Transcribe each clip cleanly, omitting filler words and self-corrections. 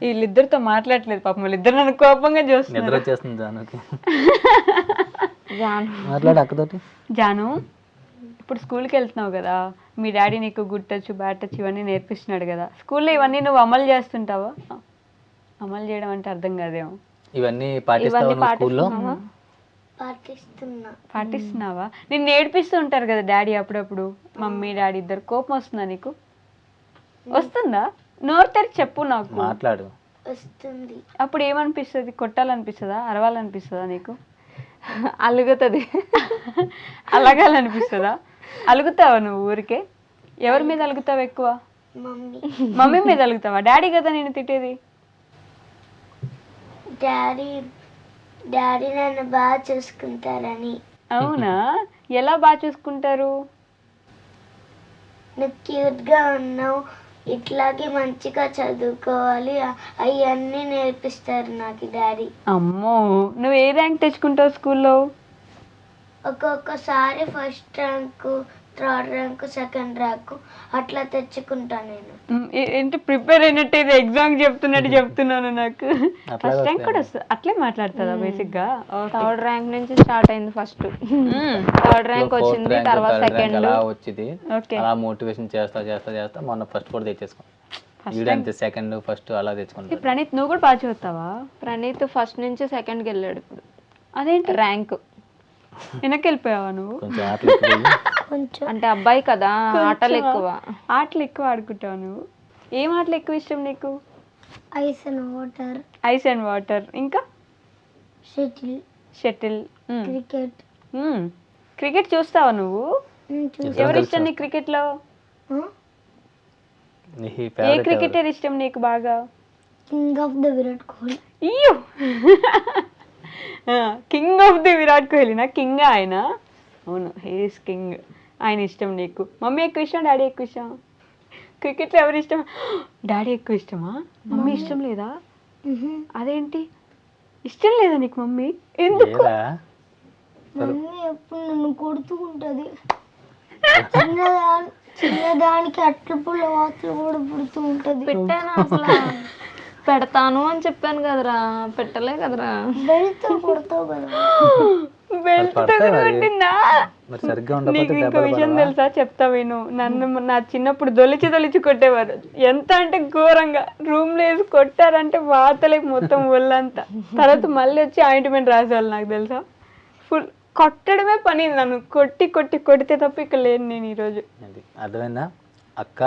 వీళ్ళిద్దరితో మాట్లాడలేదు పాపం, వాళ్ళిద్దరు నన్ను కోపంగా నిద్ర చూస్తున్నారు. వచ్చేస్తుంది జానుకి. జాను మాట్లాడు అక్కతోటి. జాను, ఇప్పుడు స్కూల్కి వెళ్తున్నావు కదా, మీ డాడీ నీకు గుడ్ టచ్ బ్యాడ్ టచ్ ఇవన్నీ నేర్పిస్తున్నాడు కదా, స్కూల్లో ఇవన్నీ నువ్వు అమలు చేస్తుంటావా? అమలు చేయడం అంటే అర్థం కాదేమో. ఇవన్నీ పాటిస్తావా నువ్వు స్కూల్లో? పాటిస్తున్నావా? నేను నేర్పిస్తూ ఉంటారు కదా డాడీ అప్పుడప్పుడు, మమ్మీ డాడీ ఇద్దరు. కోపం వస్తుందా నీకు? వస్తుందా? నోరు తెరిచి చెప్పు నాకు. మాట్లాడు. వస్తుంది. అప్పుడు ఏమనిపిస్తుంది? కొట్టాలనిపిస్తుందా, అరవాలనిపిస్తుందా నీకు? అలుగుతుంది. అలగాలనిపిస్తుందా? అలుగుతావా నువ్వు ఊరికే? ఎవరి మీద అలుగుతావు ఎక్కువ? మమ్మీ. మమ్మీ మీద అలుగుతావా? డాడీ కదా నేను తిట్టేది. డాడీ డాడీ నన్ను బాగా చూసుకుంటారని. అవునా? ఎలా బాగా చూసుకుంటారు? నువ్వు క్యూట్గా ఉన్నావు, ఇట్లాగే మంచిగా చదువుకోవాలి, అవన్నీ నేర్పిస్తారు నాకు డాడీ. అమ్మో, నువ్వు ఏ ర్యాంక్ తెచ్చుకుంటావు స్కూల్లో? ఒక్కొక్కసారి first rank, third rank, second rank అట్లా తెచ్చుకుంటా నేను. ఏంటి ప్రిపేర్ అయినట్టు ఇది ఎగ్జామ్ చెప్తున్నట్టు చెప్తున్నాను నాకు. అట్లాగే ఫస్ట్ ర్యాంక్ కూడా వస్తాయి. వస్తుంది. అట్లే మాట్లాడుతుందా బేసిక్ గా? థర్డ్ ర్యాంక్ నుంచి స్టార్ట్ అయింది. ఫస్ట్ థర్డ్ ర్యాంక్ వచ్చింది, తర్వాత సెకండ్. అలా వచ్చింది. ఓకే. అలా మోటివేషన్ చేస్తా మొన్న ఫస్ట్ కూడా తెచ్చేసుకో. వీడంతే సెకండ్ ఫస్ట్ అలా తెచ్చుకుంటాడు. ప్రణీత్, నువ్వు కూడా బాగా చదువుతావా? ప్రణీత్ ఫస్ట్ నుంచి సెకండ్కి వెళ్ళాడు. ఇప్పుడు అదేంటి ర్యాంక్. వెనక్కి వెళ్ళిపోయావా నువ్వు? కొంచెం ఆటలు ఎక్కువ. కొంచెం అంటే అబ్బాయి కదా, ఆటలు ఎక్కువ. ఆటలు ఎక్కువ ఆడుకుంటావు నువ్వు. ఏం ఆటలు ఎక్కువ ఇష్టం నీకు? Ice and water, ice and water, ఇంకా షటిల్, షటిల్, క్రికెట్. క్రికెట్ చూస్తావా నువ్వు? ఎవరు ఇష్టం తెలుసు. నీకు క్రికెట్ లో? నీ ఏ ఫేవరెట్ ఎవరు? క్రికెటర్ ఇష్టం నీకు బాగా? King of the Virat Kohli. అయ్యో, king of the Virat Kohli. నా కింగ్ ఆయన. అవును, హీస్ కింగ్. ఆయన ఇష్టం నీకు. మమ్మీ ఎక్కువ ఇష్టం, డాడీ ఎక్కువ ఇష్టం? క్రికెట్లో ఎవరు ఇష్టం? డాడీ ఎక్కువ ఇష్టమా? మమ్మీ ఇష్టం లేదా? అదేంటి ఇష్టం లేదా నీకు మమ్మీ? ఎందుకు? ఏరా? మమ్మీ ఎప్పుడు నన్ను కొడుతూ ఉంటుంది. చిన్నదానికి అట్ల పుల్ల వాతలు కూడా పుడుతూ ఉంటుంది. పెట్టాను అసలు. పెడతాను అని చెప్పాను కదరా, పెట్టలే కదరా. బెల్ట్తో కొడతావు కదా. బెల్ట్ పడతాయి మరి. కొట్టిందా? మరి సరిగ్గా నీకు ఉండకపోతే ఇంకో దెబ్బలు విషయం పడవా? తెలుసా? చెప్తా విను. నన్ను నా చిన్నప్పుడు దొలిచి కొట్టేవారు. ఎంత అంటే ఘోరంగా. రూమ్ లో వేసి కొట్టారంటే వాతలే మొత్తం ఒళ్ళంతా. తర్వాత మళ్ళీ వచ్చి ఆయింట్మెంట్ రాసేవాళ్ళు నాకు తెలుసా. ఫుల్ కొట్టడమే పని. నన్ను కొడితే తప్ప ఇక్కడ లేను నేను ఈరోజు. అది అర్థమైందా? అక్క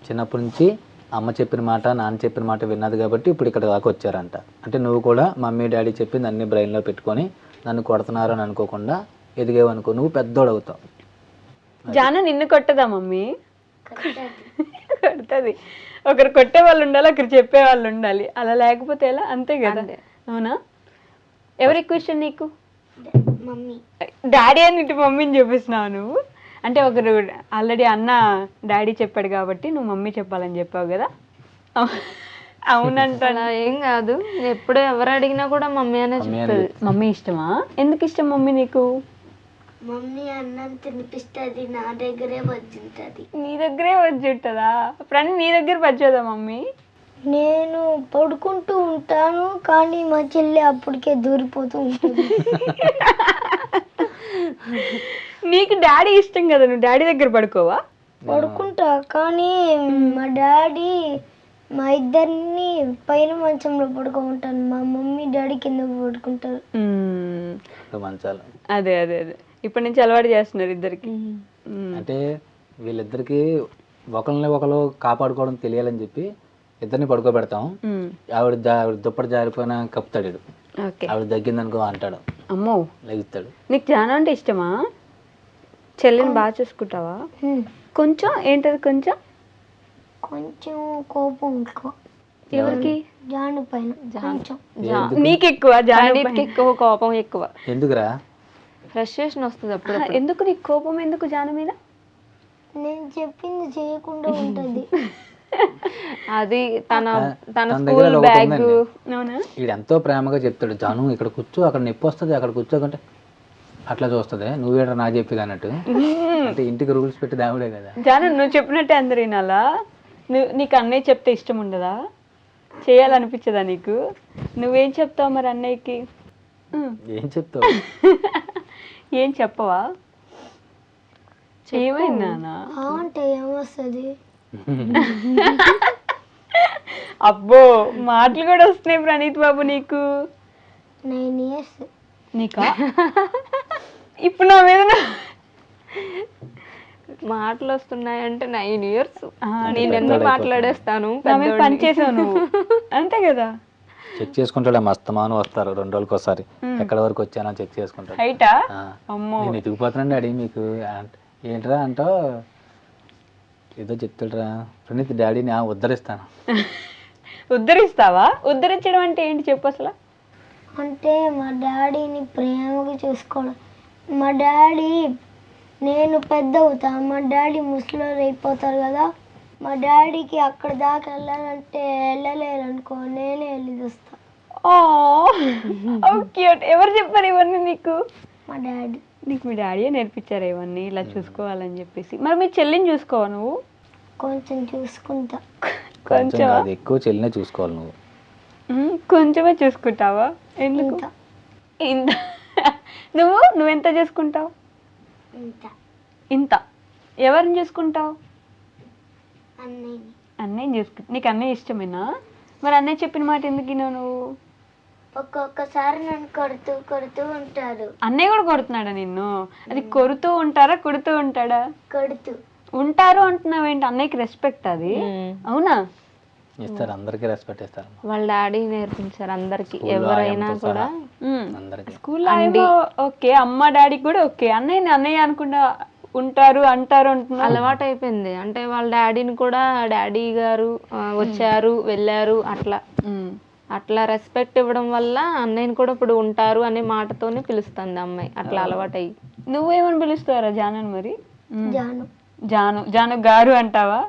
చిన్నప్పటి నుంచి అమ్మ చెప్పిన మాట నాన్న చెప్పిన మాట విన్నది కాబట్టి ఇప్పుడు ఇక్కడ దాకా వచ్చారంట. అంటే నువ్వు కూడా మమ్మీ డాడీ చెప్పింది అన్ని బ్రెయిన్లో పెట్టుకొని నన్ను కొడుతున్నారు అని అనుకోకుండా ఎదిగేవనుకో, నువ్వు పెద్దోడు అవుతావు. జాను నిన్ను కొట్టదా మమ్మీ? కొడుతుంది. ఒకరు కొట్టే వాళ్ళు ఉండాలి, ఒకరు చెప్పే వాళ్ళు ఉండాలి. అలా లేకపోతే ఎలా? అంతే కదా. అవునా? ఎవరు ఎక్కువ ఇష్టం నీకు? మమ్మీ. డాడీ అని ఇటు మమ్మీని చూపిస్తున్నావు నువ్వు. అంటే ఒకరు ఆల్రెడీ అన్న డాడీ చెప్పాడు కాబట్టి నువ్వు మమ్మీ చెప్పాలని చెప్పావు కదా. అవునంట. అలా ఏం కాదు, ఎప్పుడు ఎవరు అడిగినా కూడా మమ్మీ అనే చెప్తుంది. మమ్మీ ఇష్టమా? ఎందుకు ఇష్టం మమ్మీ నీకు? మమ్మీ అన్నం తినిపిస్తుంది, నా దగ్గరే వచ్చింటది. నీ దగ్గరే వచ్చి ఉంటుందా? ఫ్రెండ్ నీ దగ్గర వచ్చేదా మమ్మీ? నేను పడుకుంటూ ఉంటాను, కానీ మా చెల్లి అప్పటికే దూరిపోతూ ఉంటుంది. నీకు డాడీ ఇష్టం కదా, నువ్వు డాడీ దగ్గర పడుకోవా? పడుకుంటా, కానీ మా డాడీ మా ఇద్దరిని పైన మంచంలో పడుకోమంటాను, మా మమ్మీ డాడీ కింద పడుకుంటారు. మంచాలు. అదే అదే అదే ఇప్పటి నుంచి అలవాటు చేస్తున్నారు ఇద్దరికి. అంటే వీళ్ళిద్దరికి ఒకరిని ఒకరు కాపాడుకోవడం తెలియాలని చెప్పి ఇద్దరిని పడుకోబెడతాం. ఆవిడ దుప్పటి జారిపోయినా కప్పుతాడు వీడు. ఆవిడ తగ్గిందనుకో అంటాడు, అమ్మో లెగుస్తాడు. నీకు జాను అంటే ఇష్టమా? చెల్లిని బాగా చూసుకుంటావా? కొంచెం ఏంటది? కొంచెం కొంచెం కోపం ఎక్కువ ఎవరికి? జాను పైన. కొంచెం నీకు ఎక్కువ? జానీకి ఎక్కువ కోపం ఎక్కువ. ఎందుకురా? ఫ్రస్ట్రేషన్ వస్తుంది అప్పుడు. ఎందుకు నీకు కోపం? ఎందుకు జాను మీద? నేను చెప్పింది చేయకుండా ఉంటుంది. అది తన దగ్గర స్కూల్ ఒకటి బ్యాగ్. ఉందండి. అవునా? వీడు ఎంతో ప్రేమగా చెప్తాడు, జాను ఇక్కడ కూర్చో, అక్కడ నొప్పి వస్తుంది, అక్కడ కూర్చోకంటే అట్లా చూస్తుంది. నువ్వేట నాకు చెప్పేది అన్నట్టు. అంటే ఇంటికి రూల్స్ పెట్టి దావుడే కదా. జాను నువ్వు చెప్పినట్టే అందరు వినాలా? నీకు అన్నయ్య చెప్తే ఇష్టం ఉండదా? చేయాలనిపించదా నీకు? నువ్వేం చెప్తావు మరి అన్నయ్యకి? ఏం చెప్తావు? ఏం చెప్పవా? ఏమైందా? అంటే ఏమొస్తుంది? అబ్బో మాటలు కూడా వస్తున్నాయి ప్రణీత్ బాబు నీకు. 9 years. నీకా? ఇప్పుడు నా మీద మాటలు వస్తున్నాయంటే 9 years. నేను ఎన్నో మాట్లాడేస్తాను. నా మీద పని చేసావు నువ్వు, అంతే కదా? చెక్ చేసుకుంటాడు మస్తమాను వస్తారు 2 రోజులకి ఒకసారి ఎక్కడ వరకు వచ్చానో చెక్ చేసుకుంటాడు. హైటా? అమ్మో నేను ఎదిగిపోతున్నాను డాడీ మీకు ఏంట్రా అంటావు ఏదో చెప్తాడురా ప్రణీత్ డాడీని ఉద్ధరిస్తాను. ఉద్ధరిస్తావా? ఉద్ధరించడం అంటే ఏంటి చెప్పు అసలు? అంటే మా డాడీని ప్రేమగా చూసుకోవడం. మా డాడీ నేను పెద్ద అవుతా, మా డాడీ ముసలోళ్ళు అయిపోతారు కదా, మా డాడీకి అక్కడ దాకా వెళ్ళాలంటే వెళ్ళలేరు అనుకో, నేనే వెళ్ళి చూస్తా. ఓకే. ఎవరు చెప్పారు ఇవన్నీ నీకు? మా డాడీ. నీకు మీ డాడీ నేర్పించారు ఇవన్నీ ఇలా చూసుకోవాలని చెప్పేసి? మరి మీ చెల్లిని చూసుకోవా నువ్వు? కొంచెం చూసుకుంటా. కొంచెం కాదు, ఎక్కువ చెల్లినే చూసుకోవాలి నువ్వు. కొంచెమే చూసుకుంటావా? ఎందుకు ఇంత? నువ్వెంత చూసుకుంటావు? ఇంత. ఎవరిని చూసుకుంటావు? అన్నయ్యని చూసుకుంటా. నీకు అన్నయ్య ఇష్టమేనా? మరి అన్నయ్య చెప్పిన మాట ఎందుకు విన్నావు నువ్వు? ఒక్కొక్కసారి నన్ను కొడుతూ కొడుతూ ఉంటారు. అన్నయ్య కూడా కొడుతున్నాడా నిన్ను? అది కొడుతూ ఉంటారా కొడుతూ ఉంటాడా? కొడుతూ ఉంటారు అంటున్నావేంటి? అన్నయ్యకి రెస్పెక్ట్ అది, అవునా? ఇస్తారు, అందరికీ రెస్పెక్ట్ ఇస్తారు. వాళ్ళ డాడీ నేర్పించారు అందరికి, ఎవరైనా కూడా. స్కూల్లో ఓకే, అమ్మ డాడీకి కూడా ఓకే, అన్నయ్య అనుకుంటా ఉంటారు అంటారు అంటున్నా. అలవాటు అయిపోయింది. అంటే వాళ్ళ డాడీని కూడా డాడీ గారు వచ్చారు వెళ్ళారు అట్లా రెస్పెక్ట్ ఇవ్వడం వల్ల అన్నయ్యని కూడా ఇప్పుడు ఉంటారు అనే మాటతోనే పిలుస్తుంది అమ్మాయి. అట్లా అలవాటు అయ్యి. నువ్వేమని పిలుస్తారా జాను? మరి జాను. జాను జాను గారు అంటావా?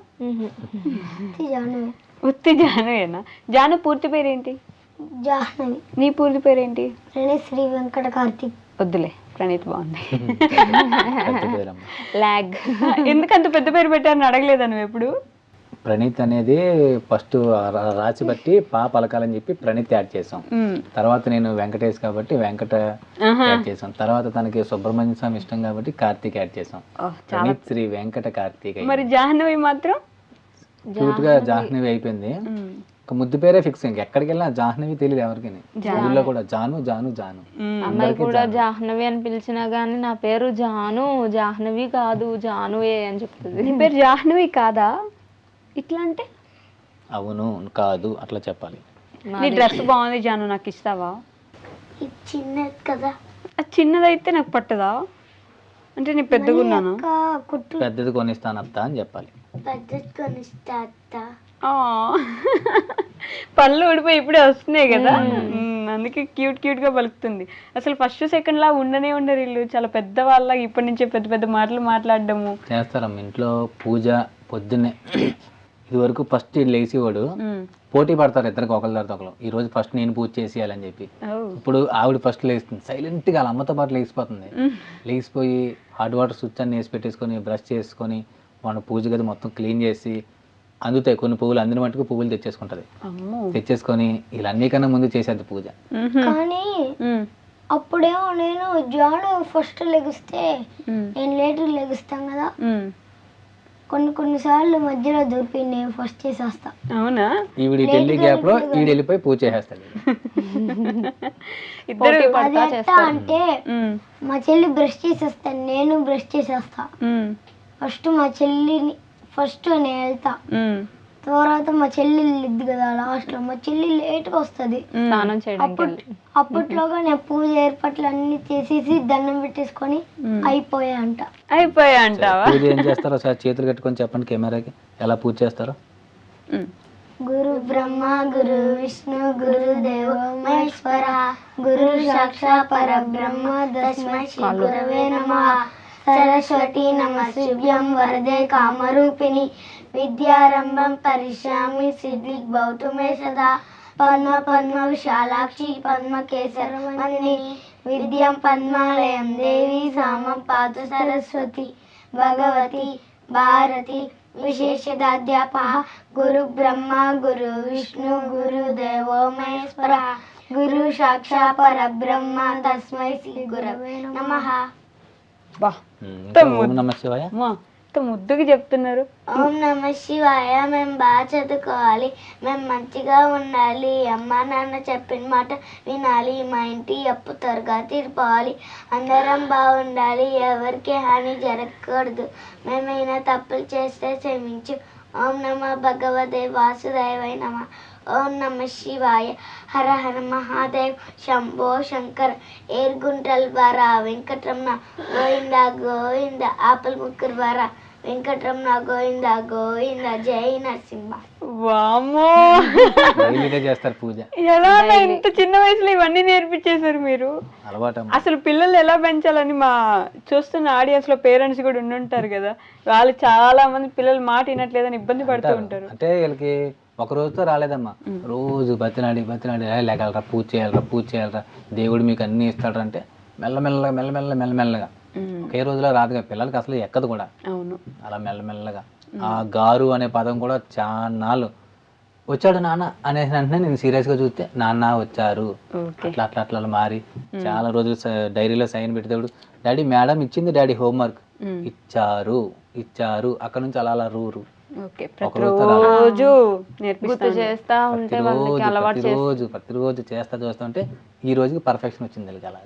ఉత్తి జానువేనా? జాను పూర్తి పేరేంటి? జాహ్నవి. నీ పూర్తి పేరేంటి? ప్రణీత్ శ్రీ వెంకట కార్తిక్. వద్దులే, ప్రణీత్ బాగుంది. లాగ్. ఎందుకంత పెద్ద పేరు పెట్టారని అడగలేదా నువ్వు ఎప్పుడు? ప్రణీత్ అనేది ఫస్ట్ రాసి బట్టి పలకాలని చెప్పి ప్రణీత్ యాడ్ చేసాం. తర్వాత నేను వెంకటేష్ కాబట్టి వెంకట యాడ్ చేసాం. తర్వాత తనకి సుబ్రహ్మణ్య స్వామి ఇష్టం కాబట్టి కార్తీక్ యాడ్ చేసాం. ప్రణీత్ శ్రీ వెంకట కార్తీక్. మరి జాహ్నవి మాత్రం క్యూట్ గా జాహ్నవి అయిపోయింది. ఒక ముద్దు పేరే ఫిక్స్. ఇంకెక్కడికి వెళ్ళినా జాహ్నవి తెలియదు ఎవరికి. ఊళ్ళో కూడా జాను జాను జాను. అమ్మాయి కూడా జాహ్నవి అని పిలిచినా గానీ నా పేరు జాను, జాహ్నవి కాదు జానువే అని చెప్తుంది. నీ పేరు జాహ్నవి కాదా? ఇట్లా అంటే అవును కాదు అట్లా చెప్పాలి. నీ డ్రెస్ బాగుంది జాను, నాకు ఇస్తావా? చిన్నది కదా. చిన్నదైతే నాకు పట్టదా? అంటే నీ పెద్దగా ఉన్నాను. పెద్దది కొనిస్తాను అత్త అని చెప్పాలి. పెద్దది కొనిస్తా అత్త. పళ్ళు ఊడిపోయి ఇప్పుడే వస్తున్నాయి కదా, అందుకే క్యూట్ గా పలుకుతుంది. అసలు ఫస్ట్ సెకండ్ లా ఉండనే ఉండరు వీళ్ళు, చాలా పెద్ద వాళ్ళ ఇప్పటి నుంచే పెద్ద పెద్ద మాటలు మాట్లాడడము చేస్తారమ్మ. ఇంట్లో పూజ పొద్దున్నే ఇది వరకు ఫస్ట్ లేచేవాడు, పోటీ పడతారు ఇద్దరికి ఒకరి తర్వాత ఒకరు. ఈ రోజు ఫస్ట్ నేను పూజ చేసేయాలని చెప్పి. ఇప్పుడు ఆవిడ ఫస్ట్ లేస్తుంది, సైలెంట్ గా వాళ్ళ అమ్మతో పాటు లేచిపోతుంది. లేచిపోయి హాట్ వాటర్ స్విచ్ అన్ని వేసి పెట్టేసుకొని బ్రష్ చేసుకొని మన పూజ గది మొత్తం క్లీన్ చేసి అందుతాయి కొన్ని పువ్వులు, అందిన మట్టుకు పువ్వులు తెచ్చేసుకుంటది. తెచ్చేసుకొని ఇలా అన్నికన్నా ముందు చేసేది పూజ. కానీ అప్పుడేమో నేను జాను ఫస్ట్ లెగిస్తే నేను లేటర్ లెగుస్తాం కదా, కొన్నిసార్లు మధ్యలో దొరికి నేను ఫస్ట్ చేసేస్తా. అవునా? ఈవిడ పెళ్లి గ్యాప్ లో ఈవిడ వెళ్ళిపోయి పూజ చేసేస్తాడు. అంటే మా చెల్లి బ్రష్ చేసేస్తాను, నేను బ్రష్ చేసేస్తా. ఫస్ట్ మా చెల్లిని ఫస్ట్ నేను వెళ్తా, తర్వాత మా చెల్లి వెళ్ళిద్ది కదా లాస్ట్ లో. మా చెల్లి లేట్ గా వస్తుంది, అప్పట్లోగా నేను పూజ ఏర్పాట్లు అన్ని చేసేసి దండం పెట్టేసుకొని అయిపోయా అంటావా? పూజ ఏం చేస్తారో సార్ చేతులు కట్టుకొని చెప్పండి కెమెరాకి, ఎలా పూజ చేస్తారో. గురు బ్రహ్మ గురు విష్ణు గురు దేవో మహేశ్వర గురు సాక్షా పరబ్రహ్మ తస్మై శ్రీ గురవే నమః. సరస్వతి నమస్తుభ్యం వరదే కామరూపిణి విద్యారంభం పరిశ్యామి సిద్ధిర్భవతు మే సదా. పద్మ విశాలాక్షి పద్మ కేసరమణి విద్యం పద్మాలయం దేవి సామం పాతు సరస్వతి భగవతి భారతి విశేషదాధ్యాపః గురు బ్రహ్మ గురు విష్ణు గురు దేవో మహేశ్వర గురు సాక్షాత్ పరబ్రహ్మ తస్మై శ్రీ గురవే నమః. బా ఇంకా ఓం నమః శివాయ. అమ్మా ఇంత ముద్దుగా చెప్తున్నారు. ఓం నమ శివాయ. మేము బాగా చదువుకోవాలి, మేము మంచిగా ఉండాలి, అమ్మ నాన్న చెప్పిన మాట వినాలి, మా ఇంటి అప్పు త్వరగా తీరిపోవాలి, అందరం బాగుండాలి, ఎవరికి హాని జరగకూడదు, మేమైనా తప్పులు చేస్తే క్షమించు. ఓం నమ భగవతే వాసుదేవాయ నమ. ఓం నమ శివాయ. హర హర మహాదేవ్ శంభో శంకర ఏర్గుంటల ద్వారా వెంకటరమణ గోవింద గోవింద ఆపల్ ముక్కురు ద్వారా వెంకటరమణ గోవింద గోవింద జై నరసింహ. వామ్మో డైలీగా చేస్తారు పూజ. ఎలా ఇంత చిన్న వయసులో ఇవన్నీ నేర్పించేశారు మీరు. అలవాటమ్మా. అసలు పిల్లలు ఎలా పెంచాలని మా చూస్తున్న ఆడియన్స్ లో పేరెంట్స్ కూడా ఉండుంటారు కదా, వాళ్ళు చాలా మంది పిల్లలు మాట వినట్లేదని ఇబ్బంది పడుతూ ఉంటారు. అంటే వీళ్ళకి ఒక రోజుతో రాలేదమ్మా, రోజు బతినాడి లేగలరా, పూజ చేయాలరా, దేవుడు మీకు అన్ని ఇస్తాడు అంటే మెల్లమెల్లగా ఒకే రోజులో రాదుగా, పిల్లలకి అసలు ఎక్కదు కూడా. అవును. అలా మెల్లమెల్లగా ఆ గారు అనే పదం కూడా చాన్నాళ్ళు వచ్చాడు నాన్న అనేసి వెంటనే నేను సీరియస్గా చూస్తే నాన్న వచ్చారు అట్లా అట్లా అట్లా మారి చాలా రోజులు డైరీలో సైన్ పెట్టేటప్పుడు డాడీ మేడం ఇచ్చింది, డాడీ హోంవర్క్ ఇచ్చారు అక్కడ నుంచి అలా అలా రూరు. ప్రతిరోజు గుర్తు చేస్తా ఉంటే వాళ్ళకి అలవాటు ప్రతిరోజు చేస్తా చూస్తుంటే ఈ రోజుకి పర్ఫెక్షన్ వచ్చింది. అలా